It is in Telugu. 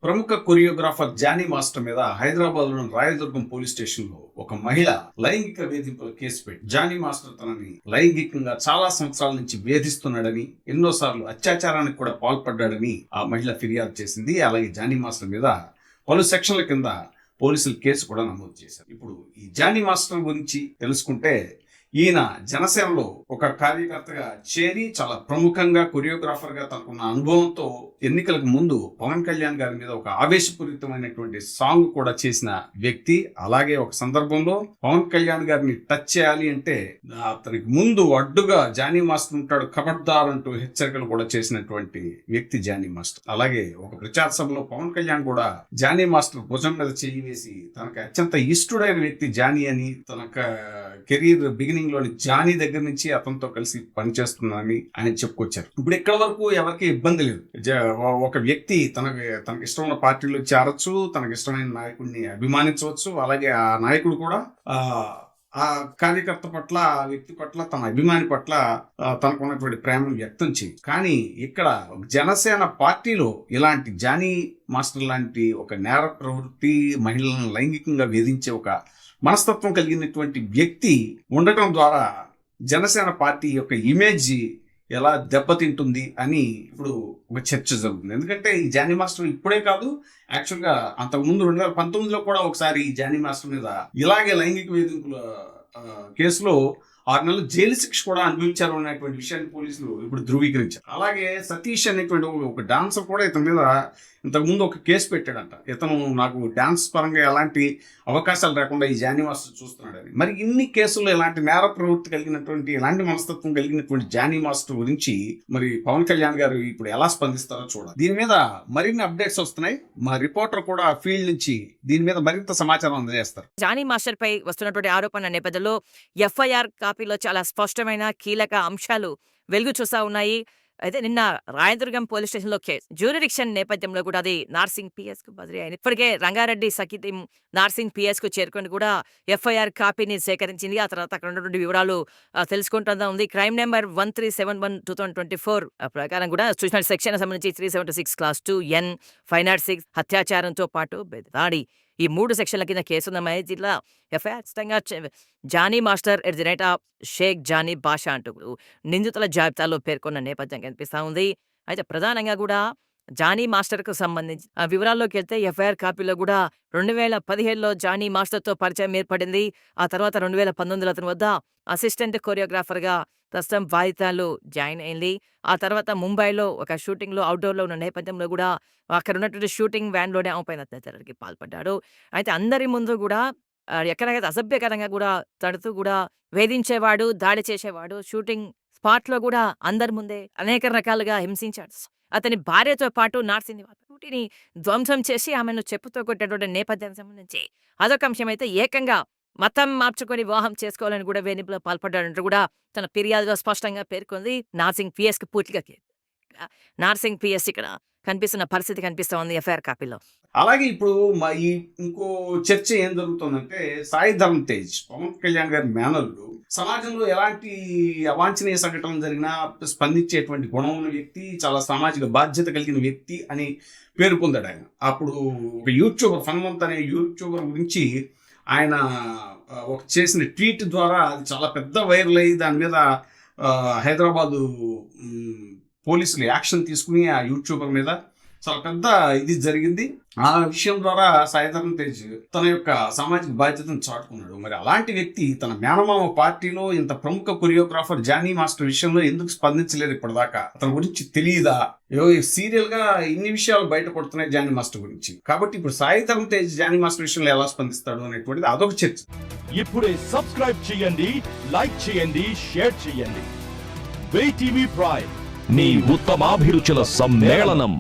ప్రముఖ కొరియోగ్రాఫర్ జానీ మాస్టర్ మీద హైదరాబాద్ లోని రాయదుర్గం పోలీస్ స్టేషన్ లో ఒక మహిళ లైంగిక వేధింపుల కేసు పెట్టి జానీ మాస్టర్ తనని లైంగికంగా చాలా సంవత్సరాల నుంచి వేధిస్తున్నాడని, ఎన్నోసార్లు అత్యాచారానికి కూడా పాల్పడ్డాడని ఆ మహిళ ఫిర్యాదు చేసింది. అలాగే జానీ మాస్టర్ మీద పలు సెక్షన్ల కింద పోలీసులు కేసు కూడా నమోదు చేశారు. ఇప్పుడు ఈ జానీ మాస్టర్ గురించి తెలుసుకుంటే, ఈయన జనసేనలో ఒక కార్యకర్తగా చేరి చాలా ప్రముఖంగా కొరియోగ్రాఫర్ గా తనకున్న అనుభవంతో ఎన్నికలకు ముందు పవన్ కళ్యాణ్ గారి మీద ఒక ఆవేశపూరితమైనటువంటి సాంగ్ కూడా చేసిన వ్యక్తి. అలాగే ఒక సందర్భంలో పవన్ కళ్యాణ్ గారిని టచ్ చేయాలి అంటే అతనికి ముందు అడ్డుగా జానీ మాస్టర్ ఉంటాడు, ఖబర్దార్ అంటూ హెచ్చరికలు కూడా చేసినటువంటి వ్యక్తి జానీ మాస్టర్. అలాగే ఒక ప్రచార సభలో పవన్ కళ్యాణ్ కూడా జానీ మాస్టర్ భుజం మీద చేయి వేసి తనకు అత్యంత ఇష్టడైన వ్యక్తి జానీ అని, తన కెరీర్ బిగినింగ్ లోని జానీ దగ్గర నుంచి అతనితో కలిసి పనిచేస్తున్నానని ఆయన చెప్పుకొచ్చారు. ఇప్పుడు ఇక్కడ వరకు ఎవరికి ఇబ్బంది లేదు. ఒక వ్యక్తి తనకి ఇష్టమైన పార్టీలో చేరొచ్చు, తనకి ఇష్టమైన నాయకుడిని అభిమానించవచ్చు. అలాగే ఆ నాయకుడు కూడా ఆ కార్యకర్త పట్ల, ఆ వ్యక్తి పట్ల, తన అభిమాని పట్ల తనకు ఉన్నటువంటి ప్రేమను వ్యక్తం చేయొచ్చు. కానీ ఇక్కడ జనసేన పార్టీలో ఇలాంటి జానీ మాస్టర్ లాంటి ఒక నేర ప్రవృత్తి, మహిళలను లైంగికంగా వేధించే ఒక మనస్తత్వం కలిగినటువంటి వ్యక్తి ఉండటం ద్వారా జనసేన పార్టీ యొక్క ఇమేజ్ ఎలా దెబ్బతింటుంది అని ఇప్పుడు ఒక చర్చ జరుగుతుంది. ఎందుకంటే ఈ జానీ మాస్టర్ ఇప్పుడే కాదు, యాక్చువల్గా అంతకుముందు 2019లో కూడా ఒకసారి ఈ జానీ మాస్టర్ మీద ఇలాగే లైంగిక వేధింపుల కేసులో 6 నెలలు జైలు శిక్ష కూడా అనుభవించారు అనేటువంటి విషయాన్ని పోలీసులు ఇప్పుడు ధృవీకరించారు. అలాగే సతీష్ అనేటువంటి ఒక డాన్సర్ కూడా ఇతని మీద ఇంతకుముందు ఒక కేసు పెట్టాడంట. ఇతను నాకు డాన్స్ పరంగా ఎలాంటి అవకాశాలు రాకుండా ఈ జానీ మాస్టర్ చూస్తున్నాడని. మరి ఇన్ని కేసుల్లో ఇలాంటి నేర ప్రవృత్తి కలిగినటువంటి, ఇలాంటి మనస్తత్వం కలిగినటువంటి జానీ మాస్టర్ గురించి మరి పవన్ కళ్యాణ్ గారు ఇప్పుడు ఎలా స్పందిస్తారో చూడాలి. దీని మీద మరిన్ని అప్డేట్స్ వస్తున్నాయి. మా రిపోర్టర్ కూడా ఫీల్డ్ నుంచి దీని మీద మరింత సమాచారం అందజేస్తారు. జానీ మాస్టర్ పై వస్తున్నటువంటి ఆరోపణల నేపథ్యంలో ఎఫ్ఐఆర్ కాపీలో చాలా స్పష్టమైన కీలక అంశాలు వెలుగు చూస్తా ఉన్నాయి. అయితే నిన్న రాయదుర్గం పోలీస్ స్టేషన్లో కేసు జ్యూరిడిక్షన్ నేపథ్యంలో కూడా అది నార్సింగ్ పిఎస్ కు బదిలీ అయింది. ఇప్పటికే రంగారెడ్డి సఖీ టీం నార్సింగ్ పిఎస్ కు చేరుకొని కూడా ఎఫ్ఐఆర్ కాపీని సేకరించింది. ఆ తర్వాత అక్కడ ఉన్నటువంటి వివరాలు తెలుసుకుంటుందా ఉంది. క్రైమ్ నెంబర్ 1371/2024 ప్రకారం కూడా చూసిన సెక్షన్ సంబంధించి 376 Class 2 N 506 అత్యాచారంతో పాటు దాడి, ఈ 3 సెక్షన్ల కింద కేసు నమోదు. జిల్లా FIR Jani Master at the rate of Shaik Jani Basha అంటూ నిందితుల జాబితాలో పేర్కొన్న నేపథ్యం కనిపిస్తా ఉంది. అయితే ప్రధానంగా కూడా జానీ మాస్టర్కు సంబంధించి ఆ వివరాల్లోకి వెళ్తే ఎఫ్ఐఆర్ కాపీలో కూడా 2017లో జానీ మాస్టర్తో పరిచయం ఏర్పడింది. ఆ తర్వాత 2019లో అతని వద్ద అసిస్టెంట్ కొరియోగ్రాఫర్గా ప్రస్తుతం బాధితాలు జాయిన్ అయింది. ఆ తర్వాత ముంబైలో ఒక షూటింగ్లో అవుట్డోర్లో ఉన్న నేపథ్యంలో కూడా అక్కడ ఉన్నటువంటి షూటింగ్ వ్యాన్లోనే ఆమె పైన అత్యాచారానికి పాల్పడ్డాడు. అయితే అందరి ముందు కూడా ఎక్కడైతే అసభ్యకరంగా కూడా తడుతూ కూడా వేధించేవాడు, దాడి చేసేవాడు. షూటింగ్ స్పాట్లో కూడా అందరి ముందే అనేక రకాలుగా హింసించాడు. అతని భార్యతో పాటు నార్సింగ్ స్కూటీని ధ్వంసం చేసి ఆమెను చెప్పుతో కొట్టేటువంటి నేపథ్యానికి సంబంధించి అదొక అంశం. అయితే ఏకంగా మతం మార్చుకొని వివాహం చేసుకోవాలని కూడా వేధింపులో పాల్పడ్డాడంటూ కూడా తన ఫిర్యాదులో స్పష్టంగా పేర్కొంది. నార్సింగ్ పిఎస్కి పూర్తిగా నార్సింగ్ పిఎస్ ఇక్కడ కనిపిస్తున్న పరిస్థితి కనిపిస్తా ఉంది ఎఫ్ఐఆర్ కాపీలో. అలాగే ఇప్పుడు ఈ ఇంకో చర్చ ఏం జరుగుతుందంటే, సాయి ధరమ్ తేజ్ పవన్ కళ్యాణ్ గారి మేనల్లుడు, సమాజంలో ఎలాంటి అవాంఛనీయ సంఘటనలు జరిగినా స్పందించేటువంటి గుణం ఉన్న వ్యక్తి, చాలా సామాజిక బాధ్యత కలిగిన వ్యక్తి అని పేరు పొందాడు ఆయన. అప్పుడు ఒక యూట్యూబర్ ఫన్మంత్ అనే యూట్యూబర్ గురించి ఆయన ఒక చేసిన ట్వీట్ ద్వారా అది చాలా పెద్ద వైరల్ అయ్యి దాని మీద హైదరాబాదు పోలీసులు యాక్షన్ తీసుకుని ఆ యూట్యూబర్ మీద చాలా పెద్ద ఇది జరిగింది. ఆ విషయం ద్వారా సాయి ధరమ్ తేజ్ తన యొక్క సామాజిక బాధ్యతను చాటుకున్నాడు. మరి అలాంటి వ్యక్తి తన మేనమామ పార్టీలో ఇంత ప్రముఖ కొరియోగ్రాఫర్ జానీ మాస్టర్ విషయంలో ఎందుకు స్పందించలేదు ఇప్పటిదాకా? అతని గురించి తెలియదా? సీరియల్ గా ఇన్ని విషయాలు బయటపడుతున్నాయి జానీ మాస్టర్ గురించి. కాబట్టి ఇప్పుడు సాయి ధరమ్ తేజ్ జానీ మాస్టర్ విషయంలో ఎలా స్పందిస్తాడు అనేటువంటిది అదొక చర్చ. ఇప్పుడే సబ్స్క్రైబ్ చేయండి, లైక్ చేయండి, షేర్ చేయండి. వే టీవీ ప్రైమ్, నీ ఉత్తమాభిరుచుల సమ్మేళనం.